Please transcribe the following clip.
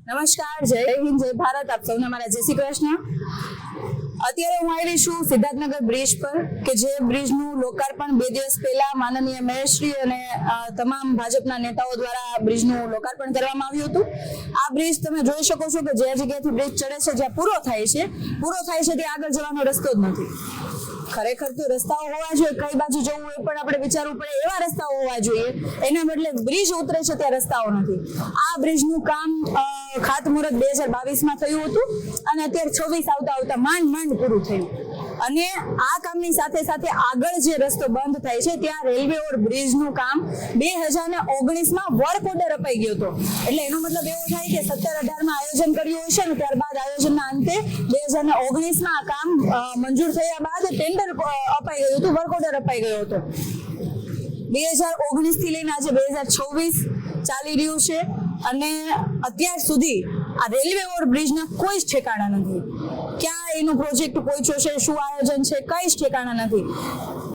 નમસ્કાર, જય હિન્દ, જય ભારત. આપ સૌને મારા જય શ્રી કૃષ્ણ. અત્યારે હું આવી છું સિદ્ધાર્થનગર બ્રિજ પર કે જે બ્રિજનું લોકાર્પણ 2 દિવસ પહેલા માનનીય મેયરશ્રી અને તમામ ભાજપના નેતાઓ દ્વારા બ્રિજનું લોકાર્પણ કરવામાં આવ્યું હતું. આ બ્રિજ તમે જોઈ શકો છો કે જે જગ્યાએથી બ્રિજ ચડે છે, જ્યાં પૂરો થાય છે ત્યાં આગળ જવાનો રસ્તો જ નથી. ખરેખર તો રસ્તાઓ હોવા જોઈએ, કઈ બાજુ જવું એ પણ આપણે વિચારવું પડે, એવા રસ્તાઓ હોવા જોઈએ. એના બદલે બ્રિજ ઉતરે છે ત્યાં રસ્તાઓ નથી. આ બ્રિજનું કામ ખાતમુહૂર્ત 2022માં થયું હતું અને અત્યારે 26 આવતા માંડ પૂરું થયું. અને આ કામની સાથે સાથે આગળ જે રસ્તો બંધ થાય છે ત્યાં રેલવે ઓવર બ્રિજનું કામ 2019માં વર્ક ઓર્ડર અપાઈ ગયો હતો. એટલે એનો મતલબ એવો થાય કે 17-18માં આયોજન કર્યું હશે ને ત્યારબાદ આયોજનના અંતે 2019માં આ કામ મંજૂર થયા બાદ ટેન્ડર અપાઈ ગયું હતું, વર્ક ઓર્ડર અપાઈ ગયો હતો. 2019 થી લઈને આજે 2026 ચાલી રહ્યું છે અને અત્યાર સુધી આ રેલવે ઓવર બ્રિજના કોઈ જ ઠેકાણા નથી. ક્યાં એનો પ્રોજેક્ટ પહોંચ્યો છે, શું આયોજન છે, કઈ જ ઠેકાણા નથી.